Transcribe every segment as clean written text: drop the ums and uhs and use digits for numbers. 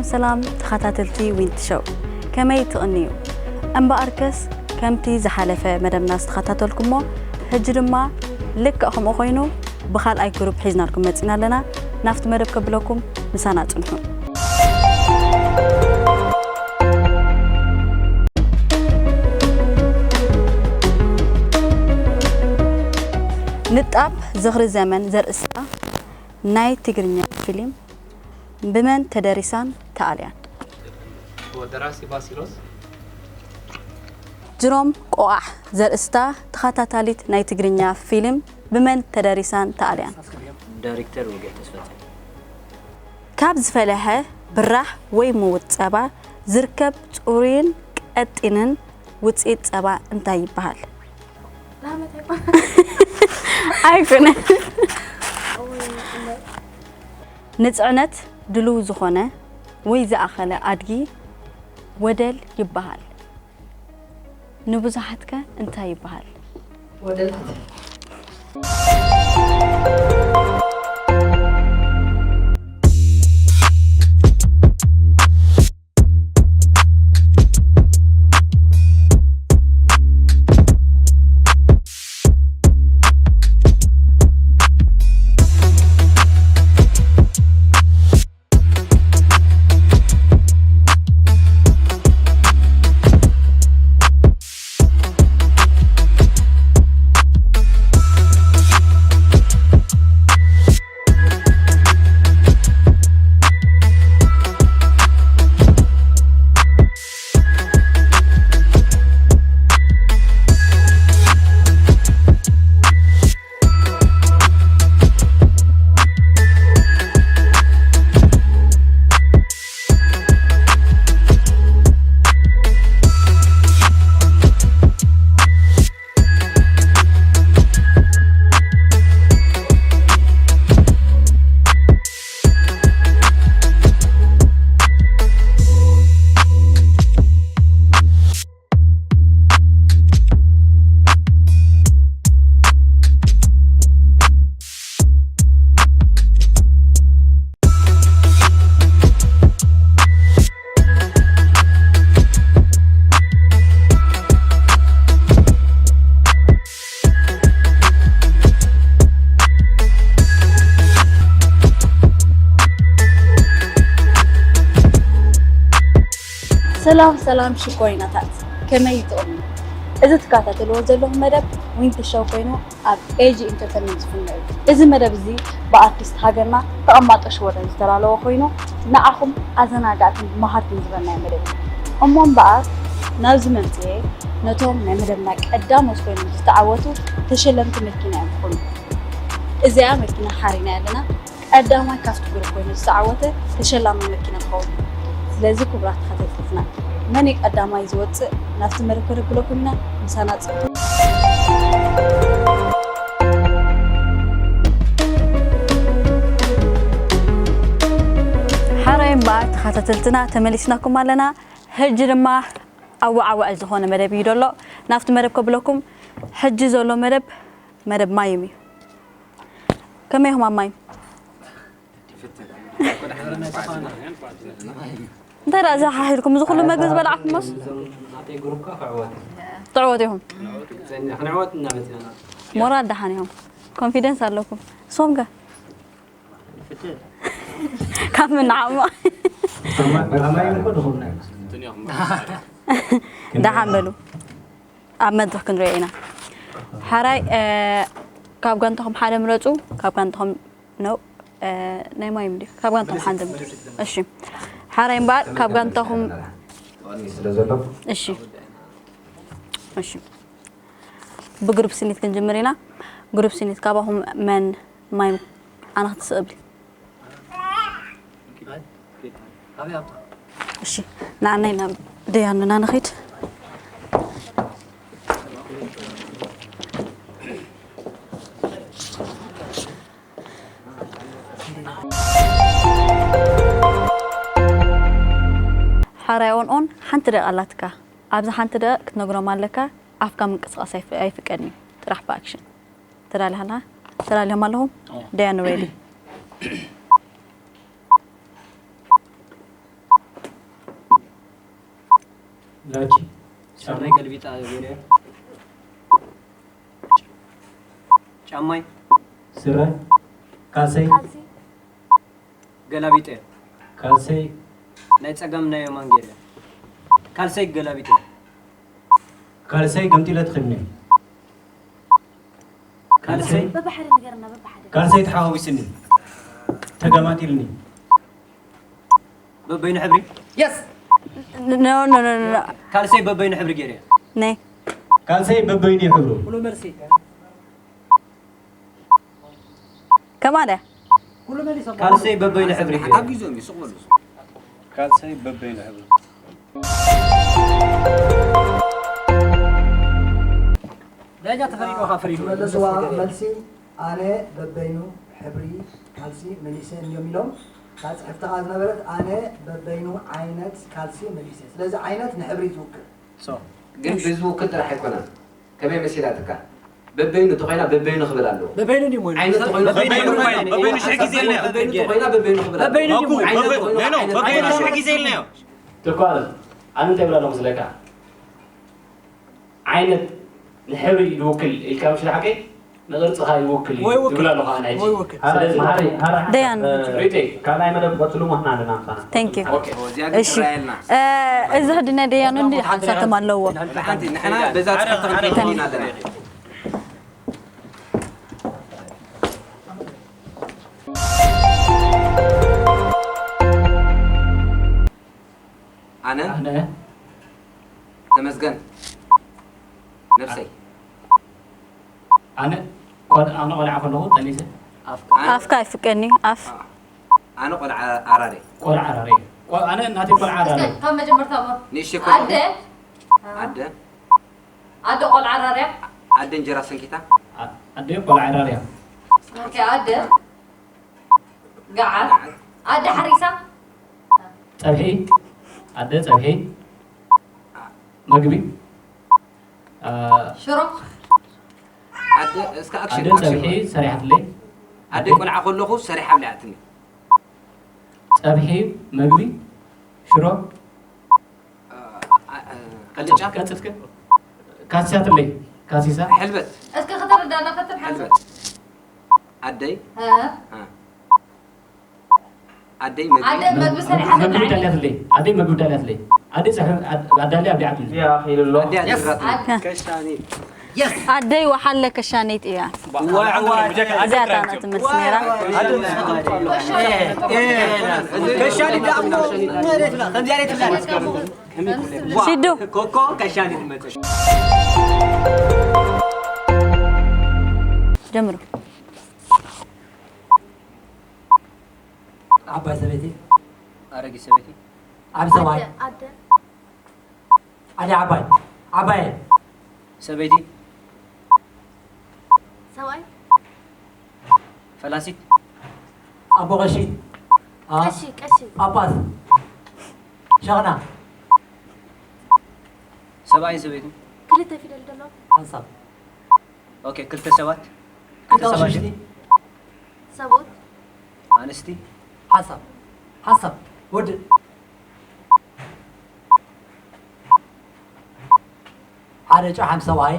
سلام تخاتلتي وين تشو كما يتغنيو أنبا أركس كمتي زحلفة مدام ناس تخاتلكمو هجرما لك أخم أخوينو بخال أي جروب حيزنا لكم متسنا لنا نافت مرب قبلكم مسانات نحن نتقاب زغر الزمن زرقسا ناي تقرنيا فيلم بمن تدرسان تاليان هو دراسي باسيلوس جروم قواح زرقستا تخاتاتاليت ناي تقرنيا فيلم بمن تدرسان تاليان دايركتور وقت اسفتي كابز فلاحة براح ويموت سبا زركب تورين قطينن وصيت سبا انتاي يبحال لا ما تبقى አይኩነ ንጽዕነት ድሉ ዝኾነ ወይ ዝኣኸለ ኣድጊ ወደል ይበሃል ንብዙሓትከ እንታይ ይበሃል ወደል سلام شكويناتات كما يتقوم إذا تكاتلوا زلهم مدب وين تشاو كوينو أب AG Entertainment فينا إذا مدب زي بارتست هاجرنا تقمط أشوار يسترالوا كوينو نأخم أزنا قاعدين مهارتين زبنا مدب أمم بعد نازمنتي نتوم مدبنا قدام وسكوينو تستعوتوا تشلمت مكينة يكون إذا مكينة حارينا لنا قدام ما كافتو كوينو تستعوته تشلم مكينة خون لازم كبرات خطيتنا منك قدام يزوت نفس مركب بلوكنا مسانات حرام بعد خطتلتنا تملسناكم علينا هجر ما أو زهون مرب يدلو نفس مركب بلوكم حج زولو مرب مايمي كم يهم مايم ترى إذا حاحلكم زخلوا مجلس بلعب مص تعودهم احنا عودنا مثلا مراد دحانيهم confidence عليكم صومك كم من عام دحان بلو أحمد ركن رأينا حراي كاب جانتهم حدا مرجو كاب جانتهم نو نايم يمدي كاب جانتهم حدا أشي حرايم بعد كاب جانتهم أشي بجروب سنيت كنجمرينا جروب سنيت كابهم من مايم أنا هتصقبلي أشي نعنينا ديانا نخيت حرايون أون حنت دق علتك أبز حنت دق كنقرأ مالك أفكار من قصص أي فكرني تروح بأكشن ترى لهلا ترى لهم لهم ديانو ريدي لاجي سرناي قلبي تاغيري ጫማይ ስረ ካልሰይ ገላቢጤ ካልሰይ ናይ ጸጋም ናይ የማን ጌረ ካልሰይ ገላቢጤ ካልሰይ ገምጢለ ትኽድኒ ካልሰይ በባሕሪ ነገርና በባሕሪ ካልሰይ ተሓዋዊስኒ ተገማጢልኒ በበይኑ ሕብሪ Yes. No, no, no, no, no. ካልሰይ በበይኑ ሕብሪ ጌረ Nee. ካልሰይ በበይኒ ሕብሩ ሁሉ መልሲ Come on. ካልሰይ በበይኑ ሕብሪ ጌረ حاجزهم يسوقوا ካልሰይ በበይኒ ሕብሩ ዳጃ ተፈሪዶ ካፍሪዶ መለስዋ መልሲ ኣነ በበይኑ ሕብሪ ካልሲ መሊሰ የሚለውም ካጽሕፍተኻ ዝነበረት ኣነ በበይኑ ዓይነት ካልሲ መሊሰ ስለዚ ዓይነት ንሕብሪ ዝውክል ግን ብዝውክል ጥራሕ ኣይኮነን ከመይ መሲላትካ በበይኑ ተኾይና በበይኑ ክብል ኣለዎ በበይኑ ዲሞ ዓይነት ተኾይኑ በበይኑ ሽሕ ግዜ ኢልና በበይኑ ተኾይና በበይኑ ክብል ኣለዎ በበይኑ ዲሞ በበይኑ ሽሕ ግዜ ኢልና ትኳል ኣነ እንታይ ብላ መስለካ ዓይነት ንሕብሪ ይውክል ኢልካ ምሽ ሓቂ ንቕርፅኻ ይውክል እዩ ዝብላ ኣለኻ ናይ ስለዚ Dayan. ሪቴ ካልኣይ መደብ ቀፅሉ ሞትና ኣለና ምሳና Thank you. ኦኬ ወዚያ እሺ ትራየልና እዚ ህድና ደያኑ እንዲ ሓንሳቶም ኣለዎ ሓንቲ ንሕና በዛ ተኸታተልና ኣለና ኣነ ኣነ ተመስገን ነፍሰይ ኣነ ቆልዓ ከለኹ ጠኒሰ ኣፍካ ይፍቀኒ ኣፍ ኣነ ቆልዓ ኣራሬ ቆልዓ ዓራሪ ኣነ እናተይ ቆልዓ ዓራሪ ካብ መጀመርታ ንእሽተይ ኣደ ኣደ ኣደ ቆልዓ ዓራርያ ኣደ እንጀራ ሰንኪታ ኣደ ቆልዓ ዓራሪ ኦኬ ኣደ ገዓት ኣደ ሓሪሳ ፀብሒ ኣደ ፀብሒ መግቢ ሽሮ ኣደ እስከ ኣደ ኣክሽን ፀብሒ ሰሪሓትለይ ኣደ ቆልዓ ከለኹ ሰሪሓ ብልዓትኒ ፀብሒ መግቢ ሽሮ ቅልጫ ቀፅልክ ካሲሳትለይ ካሲሳ ሕልበት እስከ ከተረዳና ከተን ሕልበት ኣደይ ኣደይ ኣደ መግቢ ሰሪሓ መግቢ ዳልያትለይ ኣደይ መግቢ ዳልያትለይ ኣደይ ፀብሒ ኣዳልያ ኣብሊዓትኒ ያኺልሎ ኣደይ ኣደራት ከሽታኒ ኣደይ ወሓለ ከሻነይት እያ እዚኣ ታና ትመልስ ነይራ ከሻኒ ዳሞ መሬትላ ከምዚያ ሽዱ ኮኮ ከሻኒ ትመጽ ጀምሩ ዓባይ ሰበይቲ አረጊ ሰበይቲ ዓብ ሰማይ ኣደ ኣደ ዓባይ ዓባይ ሰበይቲ ሰብኣይ ፈላሲት ኣቦ ቀሺ ቀሺ ቀሺ ጳጳስ ሸኽና ሰብኣይን ሰበይቲ ክልተ ፊደል ደሎ ሓንሳብ ኦኬ ክልተ ሰባት ክልተ ሽሽቲ ሰብኡት ኣንስቲ ሓንሳብ ሓንሳብ ወዲ ሓደ ጨሓም ሰብኣይ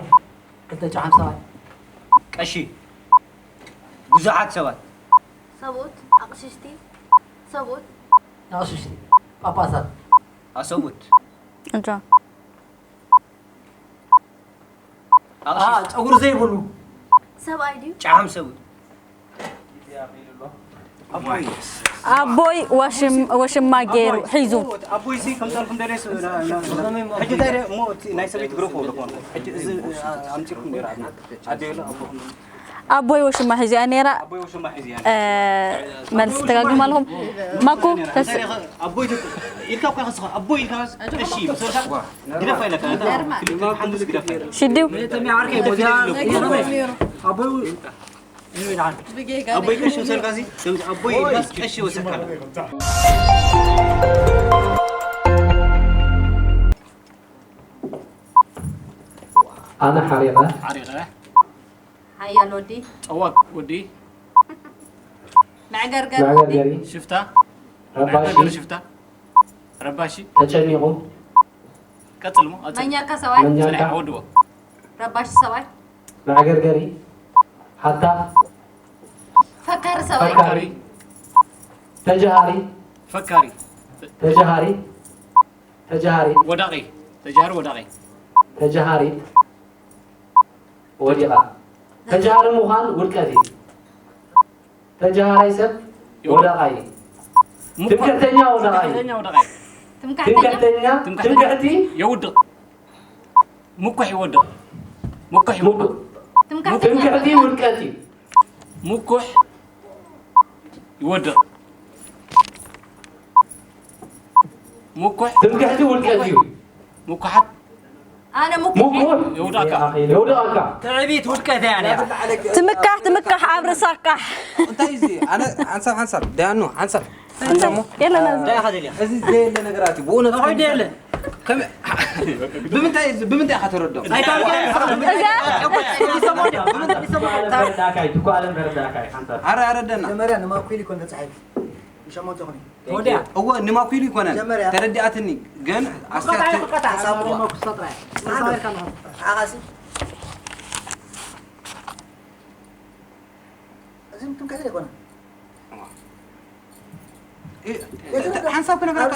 ክልተ ጨሓም ሰብኣይ ቀሺ ብዙሓት ሰባት ሰብኡት ኣቕሽሽቲ ሰብኡት ነቕሽሽቲ ጳጳሳት ኣሰቡት እንጃ ፀጉሪ ዘይብሉ ሰብኣይ ድዩ ጫሃም ሰቡት ኣቦይ ወሽማ ገይሩ ሒዙ ኣቦይ ሲ ከም ታልኩም ደረስ ሕጂ እንታይ ሞ ናይ ሰበይቲ ግረፎ ለኮን ሕጂ እዚ ኣምፂርኩም ነራ ኣዴሎ ኣቦኩም ኣቦይ ወሽማ ሒዙ እያ ነይራ ኣቦይ ወሽማ ሒዚ መልሲ ተጋግም ኣለኹም ማኩ ተስ ኣቦይ ኢልካ እኳ ከስኻ ኣቦይ ኢልካ እሺ ብሰርካ ግረፋ ኢለካ ክልተ ሓንዱስ ግረፋ ኢለ ሽድው ኣቦይ ቀሺ ወሰድካ ሲ ከምዚ ኣቦይ ኢልካስ ቀሺ ወሰድካ ኣነ ሓሪቐ ዓሪቐ ሓያል ወዲ ፀዋቅ ወዲ መዕገርገር ማገር ወዲ ገሪ ሽፍታ ረባሺ ሽፍታ ረባሺ ተጨኒቑ قتل مو منياكا سواي منياكا عودو رباش سواي معقرقري حتى فكر سواي فكاري تجهاري فكاري تجهاري تجهاري وداقي تجهر وداقي تجهاري وديقا تجهار مخان ولكاتي تجهاري سب وداقاي تمكتنيا وداقاي تمكتي يودق مكح يودق مكح يودق تمكتي ولكاتي مكح يودق مكح تمكتي ولكاتي مكحت انا مكح يوداكا تعبيت ودكت يعني تمكح عبر ساقح انت يزي انا حنسب دانو حنسب يلا نزل لا هذا لي ازي زي اللي نغراتي بونا هاي ديله كم بمنتهي حتردو اي أردنا جمرة أنا ما أقولي كنا تعب مش ما تغني وديع هو نما أقولي كنا تردياتني جن أستعد حسابه عاصي لازم تم كذا كنا حنساب كنا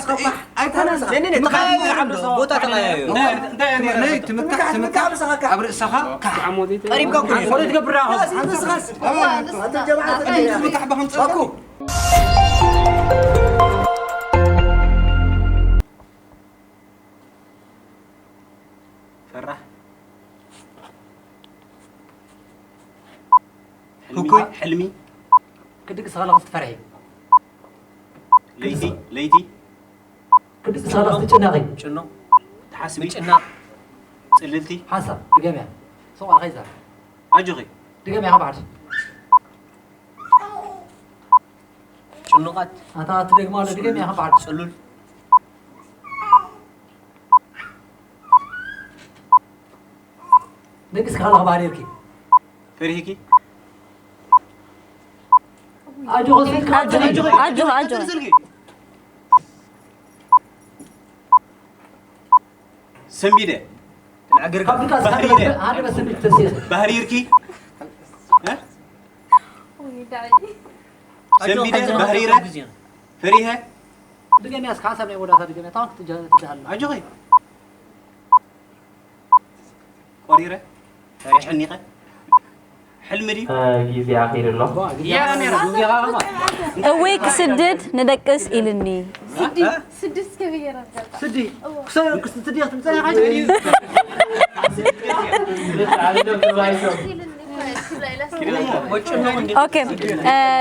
أي كنا لأنني تخيل عبد بوتا تغير ناي تمكع عبر السخاء قريب كوكو خلي تقبرها هذا الجماعة تمكع بهم تساكو فرح حلمي كدك صغار فرحي ليتي كدك صار تجناغي شنو تحاسبي مجنا سللتي حسب دقيقة سؤال غيزة أجري دقيقة بعد شنو قد هذا تدق مال دقيقة بعد سلول دقيقة خلاص بعديركي فريكي أجو غسيل أجو سمبيدة هذا بس بالتسير بهريركي ها سمبيدة بهريرة فريها دقيقة ناس كاسب نقول هذا دقيقة تاك تجهل أجري قريرة فريح النيقة حلمري جيزي أخير الله يا نيرة أويك سدد ندكس إلني سدس كبيرة سدي سدي تمسح حاجة أوكي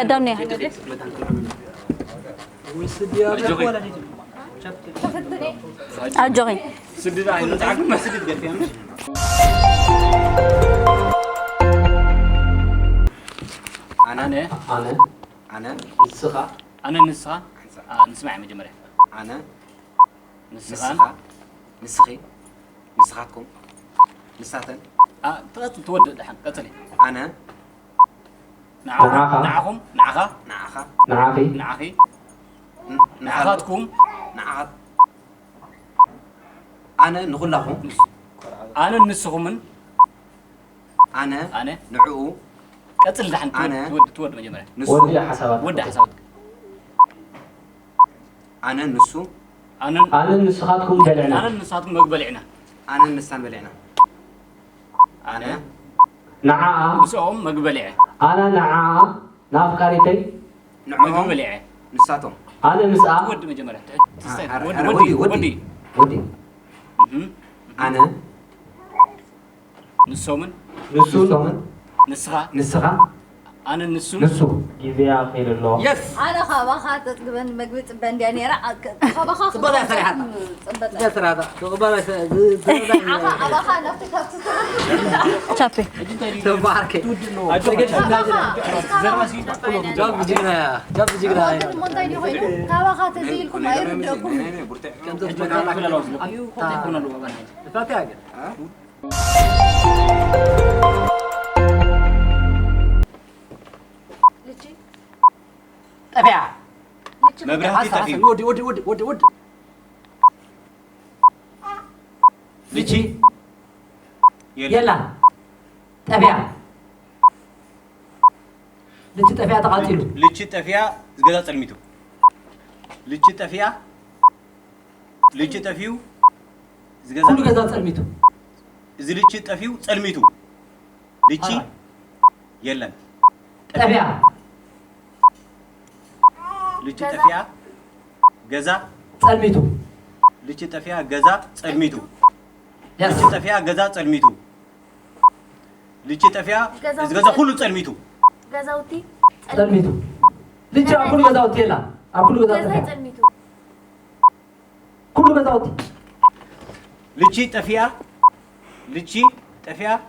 دوني أجوغي سدد عين تعرف ما سدد قلت يا أنا نسخة أنا نسخة نسمع مجمرة أنا نسخة نسخي نسخاتكم نساتن تود الحين قتلي أنا نعاكم نعاها نعاها نعافي نعاخي نعاهاتكم نعاهات أنا نقول لهم أنا نسخهم من أنا نعو قتل الحين تود مجمرة ودي حسابات ود حسابك أنا نسو أنا نسخاتكم بلعنا أنا نسخاتكم مقبلعنا أنا نسان بلعنا أنا نعاء نسوهم مقبلعة أنا نعاء نافكاريتي نعوهم مقبلعة نساتهم أنا مساء ود مجمرة ودي أنا نسومن نسو نسخة أنا نسو جيزي أخير الله يس أنا خابخات تقبل مقبت بنداني رأك خابخات تبغى يا سريعة يا سريعة تقبل خابخات نفتك شابي تبارك جاب بجينا جاب بجينا خابخات زيلكم أيردكم كم تبغى فاتي أبيع مبرهتي تفي ودي لتشي يلا طبيعة لتشي طبيعة تقاتلو لتشي طفيا زغدا صلميتو لتشي طفيا لتشي طفيو زغدا كل غدا صلميتو እዚ لتشي طفيو صلميتو لتشي يلا طبيعة لتشي طفيا غزا صلميتو لتشي طفيا غزا صلميتو لتشي طفيا غزا صلميتو لتشي طفيا زغدا كله صلميتو غزاوتي صلميتو لتشي كل غدا وتيلا كل غدا صلميتو كل غدا وتي لتشي طفيا لتشي طفيا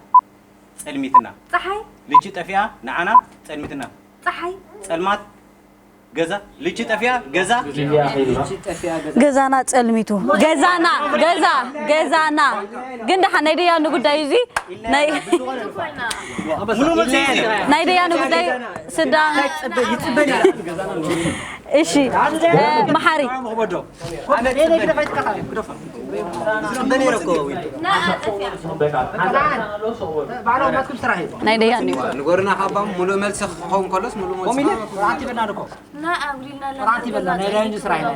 صلميتنا صحي لتشي طفيا نعنا صلميتنا صحي صلمات غزا لتشي طفيا غزا ገዛና ጸልሚቱ ገዛና ግን ደሓ ናይ ደያኑ ጉዳይ እዚ ናይ ናይ ደያኑ ጉዳይ ስዳ እሺ መሐሪ ናይ ደያኑ نقولنا خبام ملو ملس خون كلس ملو ملس راتي بنا نكو لا أقولنا لا راتي بنا نيرين اسرائيل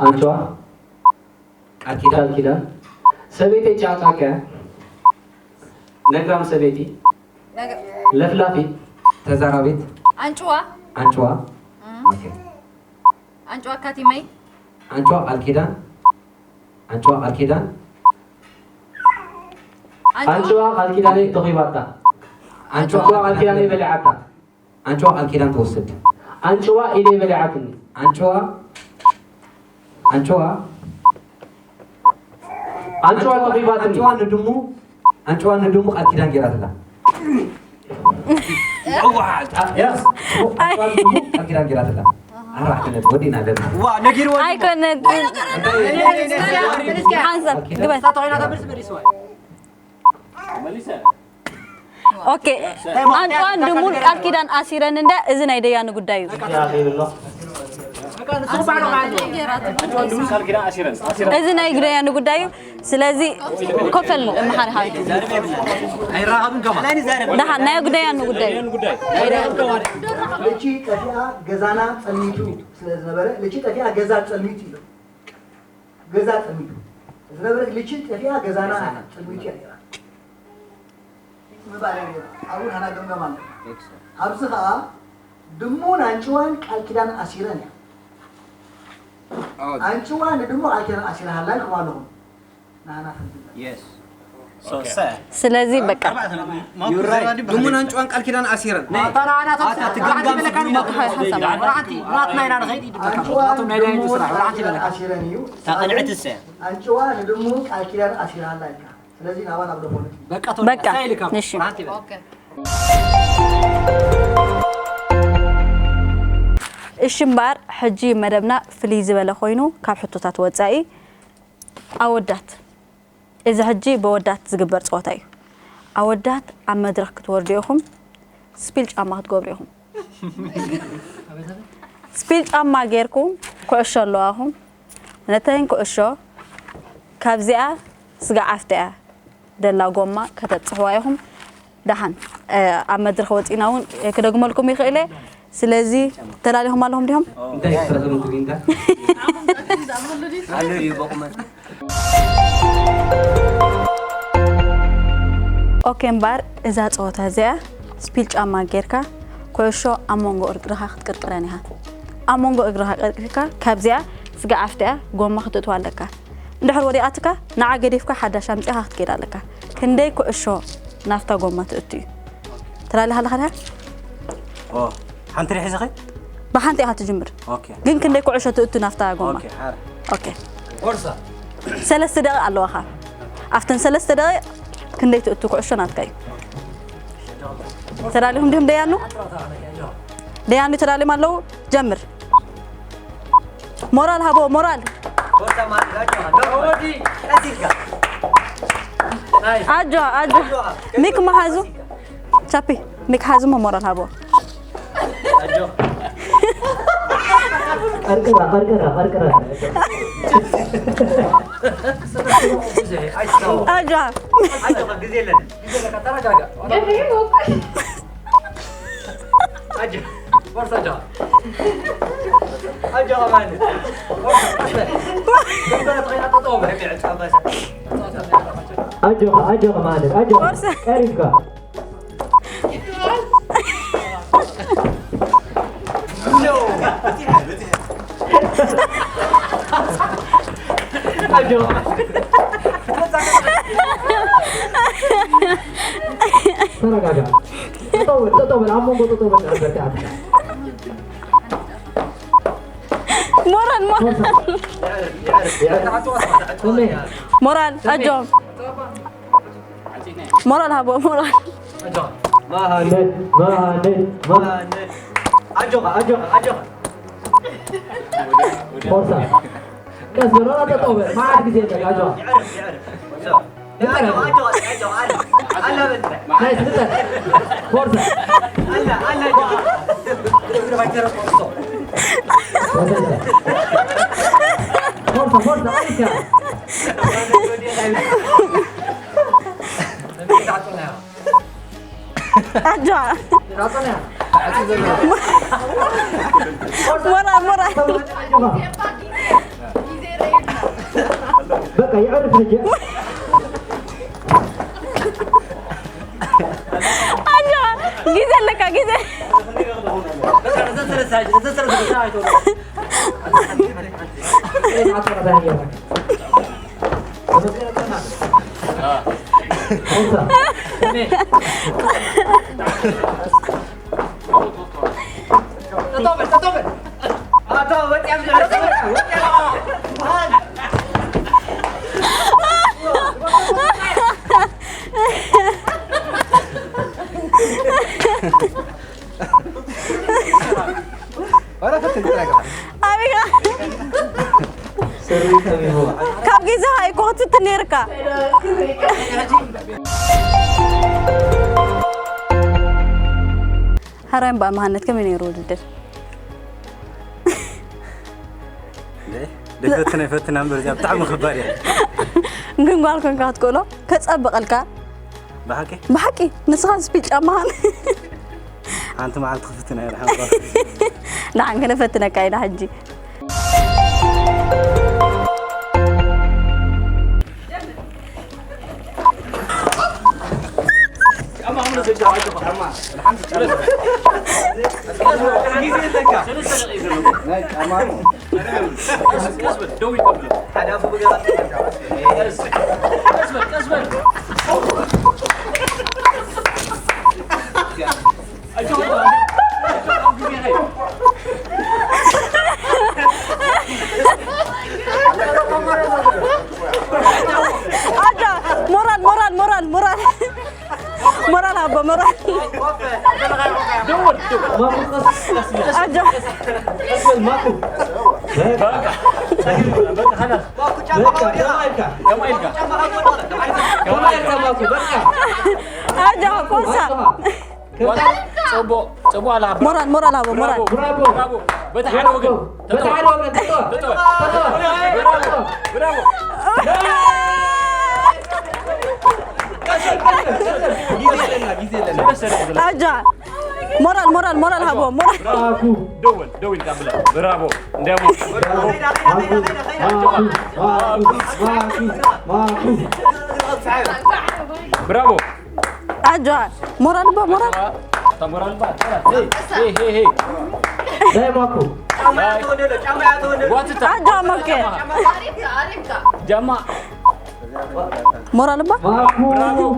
أنتوا أكيد سبيتي جاتك نقرام سبيتي لفلافي تزاربيت أنتوا أنتوا كاتيمي أنتوا الكيدان أنتوا الكيدان تغيباتا أنتوا الكيدان بلعتا أنتوا الكيدان توصل أنتوا إلي بلعتني أنتوا تغيباتني أنتوا ندمو الكيدان جراتنا يس الكيدان جراتنا أراحنا ودينا لنا نجير ኣይኮነ ሓንሰብ ግበት ኦኬ አንቷን ድሙን ቃል ኪዳን አሲረን እንደ እዚ ናይ ደያኑ ጉዳይ እዩ እዚ ናይ ደያኑ ጉዳይ እዩ ስለዚ ኮፈል መሐር ሃይቱ አይራሃብን ከማ ደሓ ናይ ደያኑ ጉዳይ ልቺ ጠፊያ ገዛና ጸልሚቱ ስለነበረ ልቺ ጠፊያ ገዛ ጸልሚቱ ይለው ገዛ ጸልሚቱ ስለነበረ ልቺ ጠፊያ ገዛና ጸልሚቱ ያለው አሁን አና ገምገማ አብዝኻ ድሙን አንቺዋን ቃል ኪዳን አሲረን አንቺዋን ድሙ ቃል ኪዳን አሲረሃላል ከማለሁ ናና yes ስለዚ በቃ ድሙን አንቺዋን ቃል ኪዳን አሲረን ማታራና ተገምጋም راتنا خيدي راتنا لا يسرع راتي بلك አሲረንዩ تقنعت الساعه አንቺዋን ድሙ ቃል ኪዳን አሲረሃላል ስለዚህ ናባን አብዶ ሆነ በቃ እሺ أوكي እሽምባር ሕጂ መደብና ፍልይ ዝበለ ኮይኑ ካብ ሕቶታት ወፃኢ ኣወዳት እዚ ሕጂ በወዳት ዝግበር ፀወታ እዩ ኣወዳት ኣብ መድረክ ክትወርዱ ኢኹም ስፒል ጫማ ክትገብሩ ኢኹም ስፒል ጫማ ጌርኩም ኩዕሾ ኣለዋኹም ነተን ኩዕሾ ካብዚኣ ስጋ ዓፍትያ ደላ ጎማ ከተፅሕዋ ኢኹም ደሓን ኣብ መድረክ ወፂና እውን ክደግመልኩም ይኽእል ስለዚ ተላሊኹም ኣለኹም ዲኹም እንታይ ይፈረም ትግንታ አለሪ በቁመት ኦኬ እምበር እዛ ፀወታ እዚኣ ስፒል ጫማ ጌርካ ኩዕሾ ኣብ መንጎ እግርኻ ክትቅርቅረን ኢኻ ኣብ መንጎ እግርኻ ቀርቂርካ ካብዚኣ ስጋ ዓፍትያ ጎማ ክትእትዋ ኣለካ እንድሕር ወዲኣትካ ንዓ ገዲፍካ ሓዳሽ ኣምፂኻ ክትከይድ ኣለካ ክንደይ ኩዕሾ ናፍታ ጎማ ትእቱ እዩ ተላሊኻ ኣለኻ ድኻ حنت ريحي زخي بحنتي هتجمر اوكي جن كندي كل عشرة تقطن نفطها قوما اوكي حار اوكي ثلاث دقائق على الواقع افتن 3 دقائق كندي تقطو كل عشرة ناتكاي ترى لهم ديهم ديانو ترى لي مالو جمر مورال هابو مورال اجو ميك ما هازو شابي ميك هازو مورال هابو قرقرة أجا أجو مالك أجو أريكا أجو sana gaga تطول عمو تطول مورال أجو مورال هبو مورال ما هاند أجو فرصة بس ولا تطول ما عاد كذي أجو فرصة فرصة عليك أجو مرة بقى يعرف رجع جيزة لك جيزة كم جيزة هاي كوت تنيركا هرم بقى مهند كم ينيرود الدر ده فتنا برجع بتعب مخبار يعني نقول لكم كات كله كتصبق لك بحكي نسخان سبيتش أمان أنت ما عاد خفتنا يا رحمة الله نعم كنا فتنا كايدا حجي مرال هبا مرال دور أجا ماكو أجا فرصة مرال هبا مرال برافو بتحرك وقت برافو أجا مرال هبا مرال دول قبل برافو دامو برافو أجا مرال با هي ده ماكو أجا مكة جمع مرال با ماكو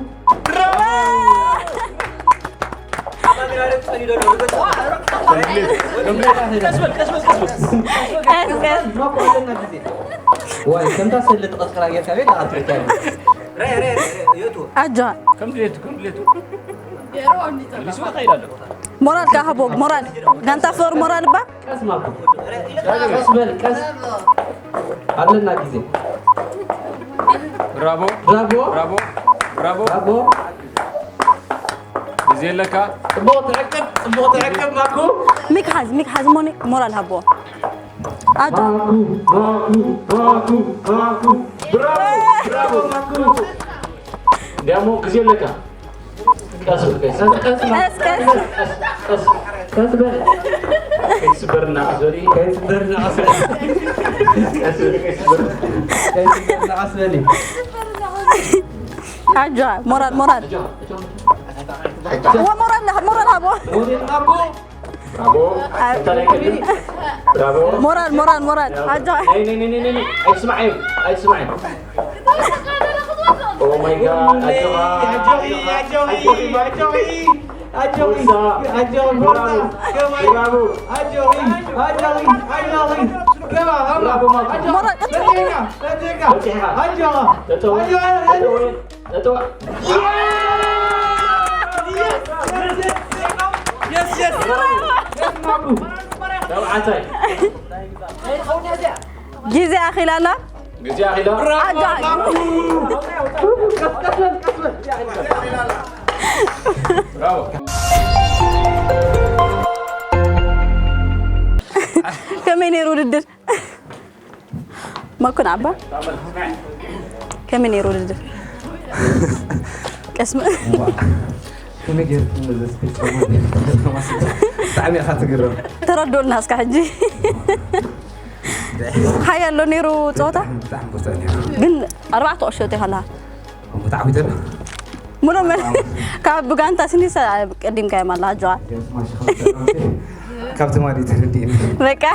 واي كم تسلت أسرع يا كبير لا أتركه أجا كم ليتو اللي سوى خير مرال كهبو مرال كان تفور مرال با كاس ماكو كاس علنا كذي برافو برافو برافو برافو برافو زين لك صبغ تركب ماكو ميك حاز موني مورال هبو أجا ماكو برافو ماكو ديامو زين لك كاس كسبرنا عسولي أجا مورال هو مورال هبو برافو مورال أجا ني اسمعي Oh my god, جيزي أخي لالا جزي أخي لا برافو كمين يرود الدر ما كن عبا كمين يرود الدر اسمع كم يجي تعمي أخذت قرر تردوا الناس كحجي هيا لو نيرو صوتا قل 4 أشهر هلا متعودة مرة من كاب بقى أنت سني قديم كام الله جوا كابت ما دي تردين بكا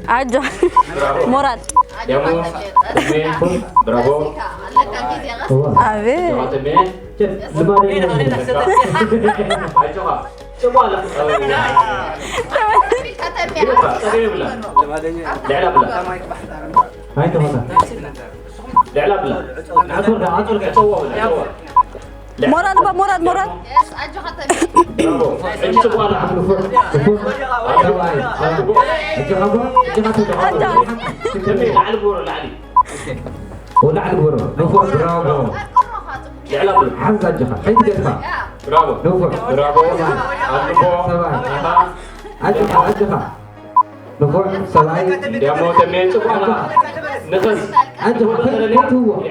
أجا مراد يامو برافو أبي مراد ولعل برو نفوق برافو حمزة الجخا حيث قدفا برافو نفوق برافو الجخا نفوق سواي يا مو تمين سبحان نفس الجخا خيط هو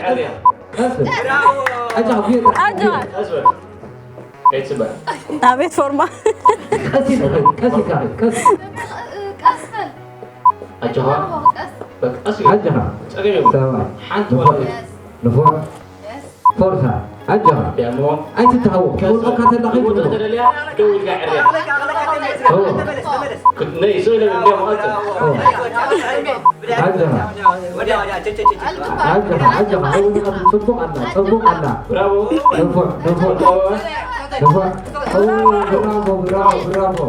أسفل الجخا فيه أجا أسود كيف سبع أبيت فورما كسي أجها بس أسود الجخا سأقول سواي حنت نفوق فرصة الجخا يا مو أنت تهوى كيف كانت دول قاعد هو كنت نيسوي لهم اليوم أكثر الجخا هو صبق الله برافو نفوق برافو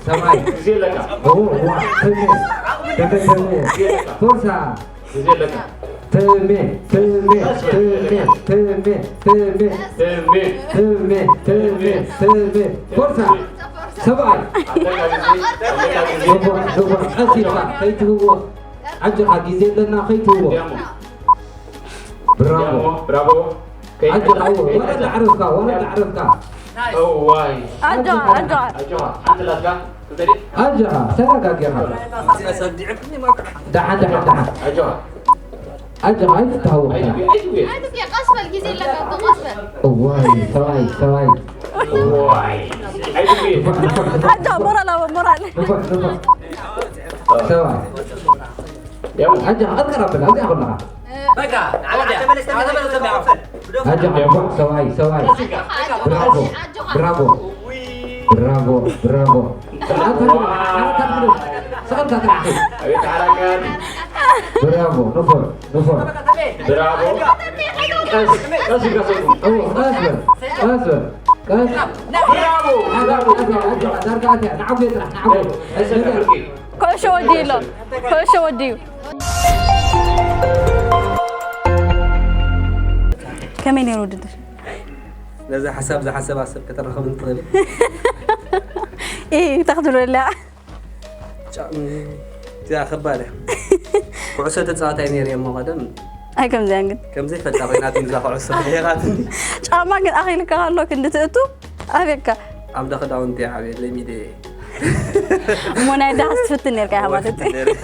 سمعي زين لك هو تمي فرصة زين لك تمي فرصة سبعي خيت هو عجل حقيزي لنا خيت هو برافو عجل هو ولا تعرفك واي أجا أنت لا تقع أجا سرقك يا هذا دحن أجا هاي تهوى واي سواي واي أجا مرال نفق سواي أجا أقرب لها أجا سواي برافو سألت حركات برافو نفر برافو كاسي أسفل كل شو وديو كمين يرود لذا حسب كترخب انت ايه تاخذوا ولا يا خبالة كعسة تتصاعد نير يوم قدم أي كم زين قد كم زي فتابينات نزاع كعسة هي غاتني ما قد أخي لك هالو كنت تأتو أبيك عم داخل عندي عبيد لي ميدي مونا ده هستفتني نركع هماتتي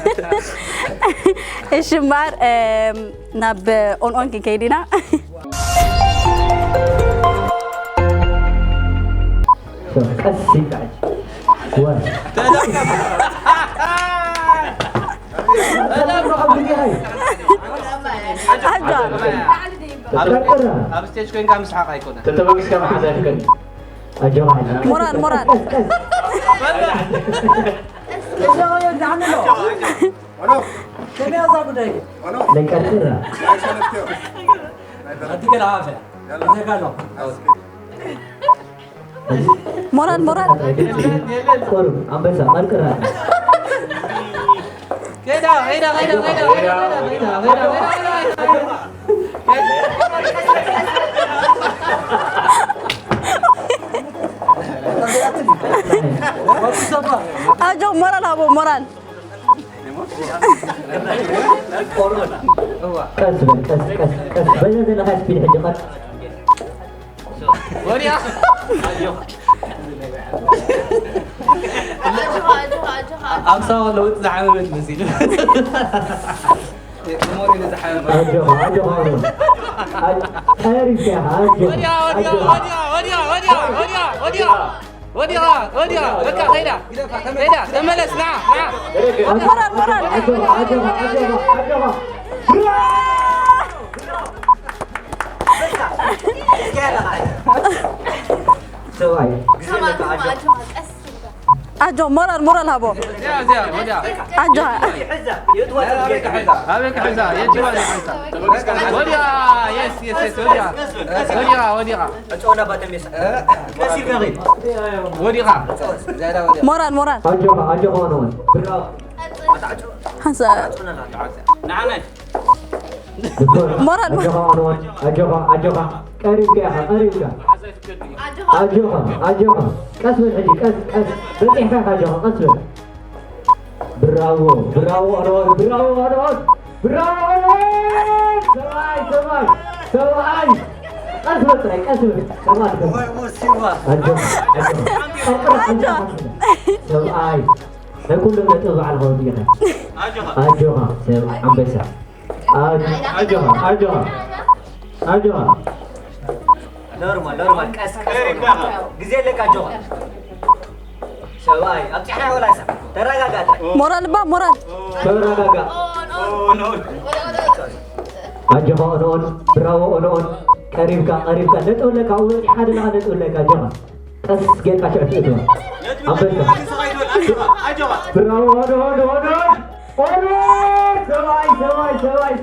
إيش مار ناب أون كيدينا قسي بعد وين انا بروح بدي هاي أبستيش كين كام سحاق هيكون تتبقى كم حدا كن اجوا مران مران عم بس مركرة أجو مران أبو مران كس بس أنا خايف في الحجقات أمسا لو تزعمت نسيت أموري نزحمت أجوا وديا بكا غيدا تملس نعم مران أجو مران هبو أجو هابك حزة يجي ولا حزة وديا يس وديا أنا باتميس كسي غريب وديا مران أجوا هون حسن نعم مران أجوا قريب أجوا كسر حجي كس بتحكي أجوا كسر برافو سواي كسر سواي نقول لهم تطلع على الغربية أجوا عم بسا أجوا نورمال كاس جزء لك أجوا سواي أبتحنا ولا سا ترى مران أجوا نون براو نون قريب نتقول لك أول حد لا نتقول لك أجوا بس جيت عشان تقول براو نون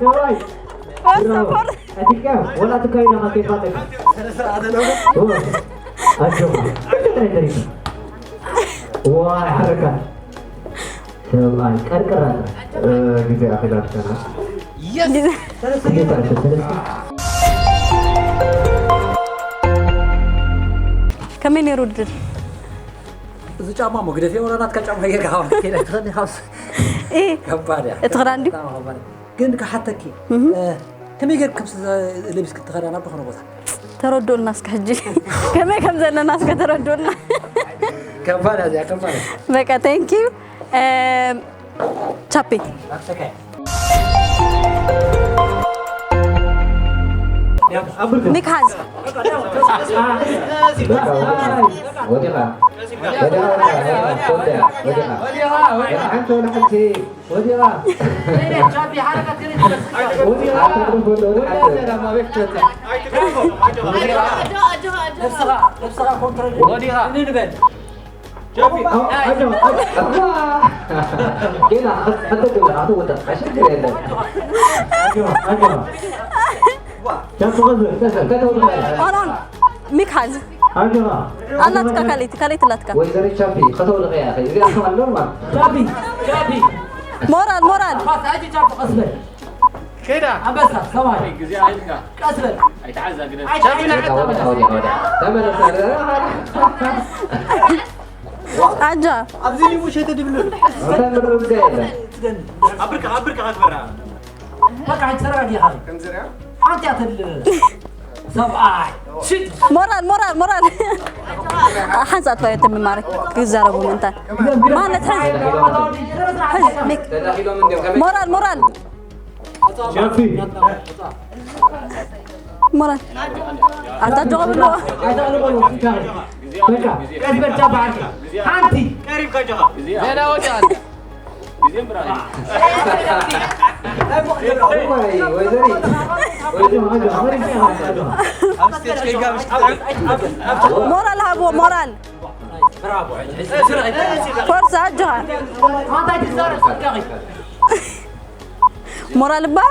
سواي أتكلم ولا تكاين ما كيفاتك أجوا واي حركة سواي كركرة جزء أخيرا كمين يرد إذا جامع مقدر في ولا نتكلم عن غير كهام كذا تخلي خاص إيه كبار اتغراندي كن كحتى كي كم يقرب كم لبس كنت غير أنا بخنا بوث تردوا الناس كهجي كم زلنا الناس كتردوا لنا كبار هذا كبار بقى thank you تشابي نيك هاز أنا ميك هاز أنا تكاليت لا تكا ويزري شابي خطو لغيا أخي إذا أخذ النورمال شابي مورال أجي شابي قصبة كده عم بس سواي جزء عايزك قصبة هيتعزق كده شابي أجا أبزيني مش هتدبلون تمام أبرك غفرة بقى هتسرق يا خالد كم زرع؟ انت يا تل سبعة شد مورال حنسات فايت من مارك يزاربوا انت ما نتحز مورال شافي مورال انت جواب له بقى اثبت تبعك انت قريب كجها زينا وجهك زين براني مورال هابو مورال برافو فرصة أجها مورال با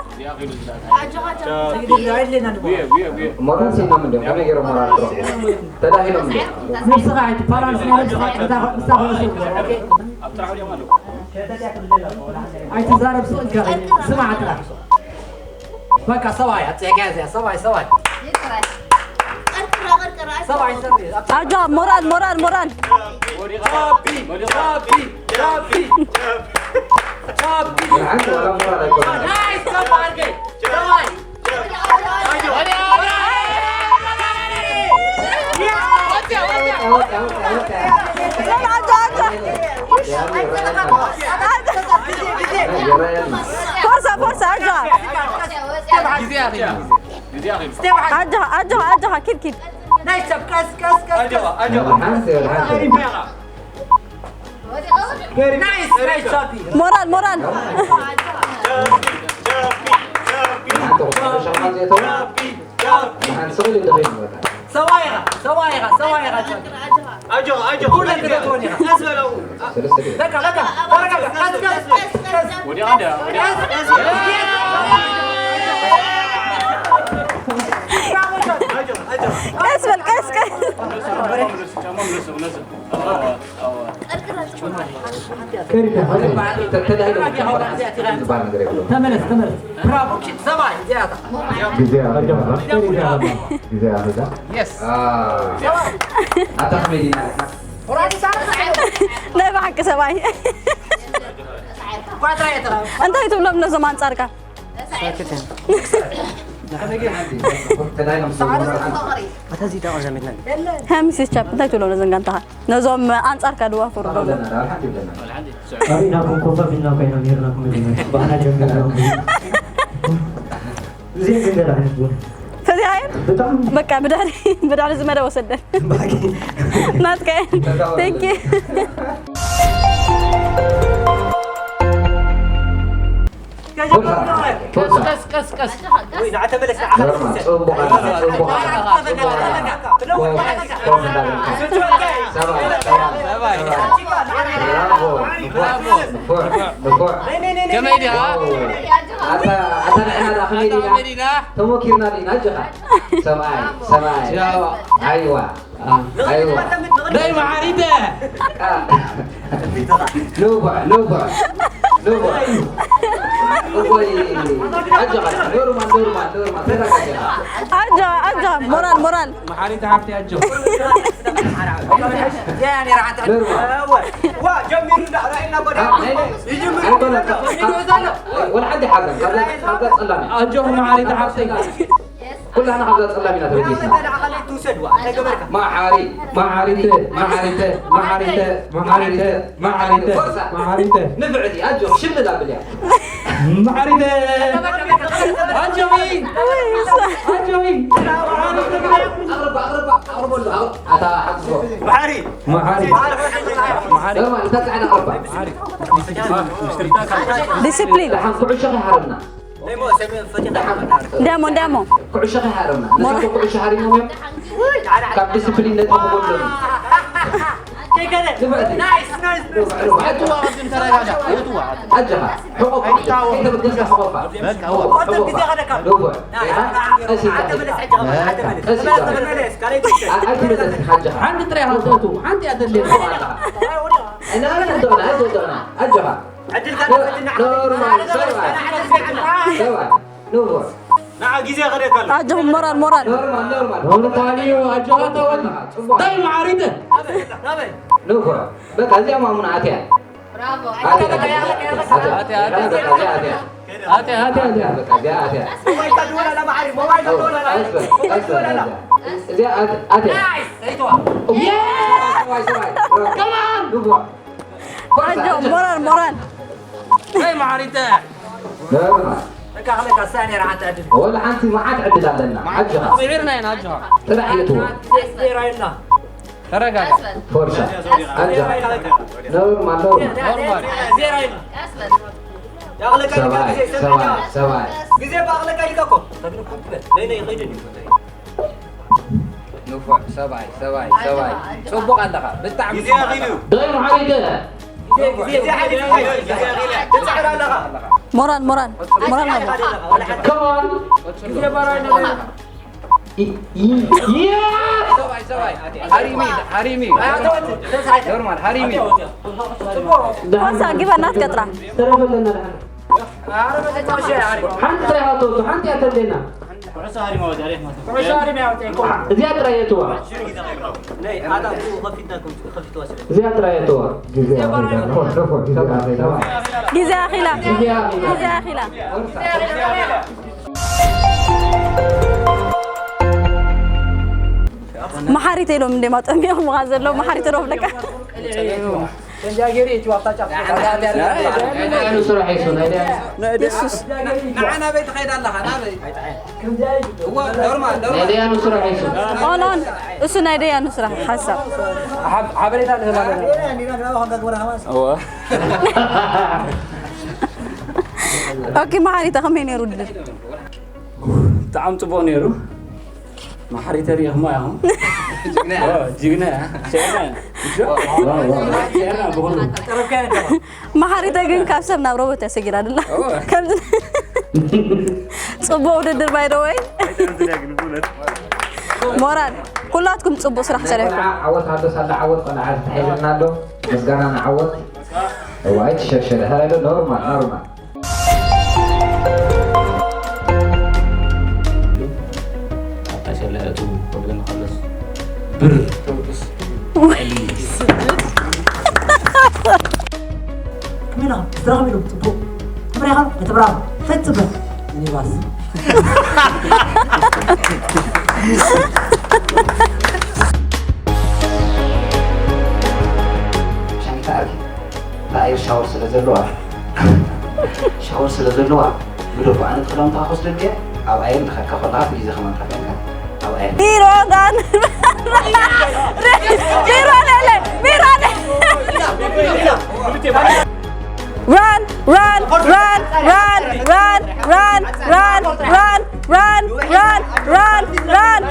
مرة سينا من دم، كم يجرو مرة تداهي لهم دم. نفس قاعد فرنسا اي تزارب سوق سمعت لك بقى سواي هتسيجازي سواي قرقرة سواي سري أجها مورال الحمد ولا مرة يكون. نايس كمان كي سواي فرصة أجها أجها كيف نايس كاس نايس شاطي مورال سوايغة اجو كلنا كده توني اسفل لك ودي عندها كسبل تداهي لهم. تملس برافو سواي زيادة جزاء يس أتحملين. لا بحق سباي أنت هيتم لنا زمان صارك تداهي لهم. هم سيستشاب أنت هيتم لنا زمان تها نزوم أنصارك دوا فرق أبيناكم كوفا فينا كينا نيرناكم مدينة بحنا جنبنا زين كده راح نقول فدي هاي بكا بداري زمرة وسدر نات كاين thank you كس وين عتبلس كم يدي ها تمو كيرنا لنا جها سماي أيوة دايما عريضة نوبا أجا مورال محاري تعبتي أجو يعني راح وا جميل لا راينا ولا حد حزن قبل تصلمي أجو محاري تعبتي كلها أنا قبل تصلمي لا توديسنا ما عاريته نبعدي أجو شنو ذا بالله محاري أجوي أغرب له أتا حسبه محاري لما أنت قاعد أغرب ديسيبلين كل شغل حرمنا دامو كل شغل حرمنا نسمع كل شهر يوم كم ديسيبلين نتبع كلهم نايس أجها حقوق أنت بتدرس حقوقها عندي طريقة توتو عندي أدلة أنا أدرنا أجها نورمال سوا نعم جزء غير كلام أجا مورال نورمال هون طاليو أجوها تودي دايما عريضة بس هذه ما منعتها برافو هاتي هاتي بقى موبايل تدور انا ما عارف موبايل تدور انا زي هاتي كمان مران هاي معاريته لك عليك الثاني راح تعدل ولا انت ما عاد عدل لنا عجها غيرنا هنا عجها ترحيته زيرنا ترى قاعد فرصه عجها نور زيرنا يا عليك سواي جزء باغلك عليكم لا يخيدني نوفا سواي صبق عندك بالتعب جزء غيلو غير عليك جزء حديث جزء غيلو تسعر على مران كمان جزء براين سواي حريمي نورمال حريمي فرصة جيبها نات كترة حنت ريهاتو حنت يتلينا عساري ما وداري زياد ريتوها هذا هو خفيتكم خفيتوا زياد ريتوها جزاء خلا محاري تيلو من دمات أمي ومغازل لو محاري تروح لك تنجاجري توقع تشوف أنا سرح يسون معنا بيت خير الله أنا كم جاي هو نورمال أنا سرح يسون أولون أسنا يدي أنا سرح حسب حبريت على هذا أوكي محاري تخمين يرد طعم تبونيرو ما حريت ريح ما يهم جينا شيرنا بقول محاري تجين كابسم نابروه تسجيل هذا لا كم صبوا ودر بايروي مراد كلاتكم صبوا صراحة سريعكم عوض هذا صار عوض أنا عارف حيلنا له بس أنا عوض هو أي شيء هذا نورمال كمينا استرغم له تبو تبريها تبرام فتبه ني باس عشان تعرف لا أي شاور سلزلوها بدو أنا تخلون تأخذ لك أو أي نخك خلاها في إذا خمان خلنا أو أي بيرودان run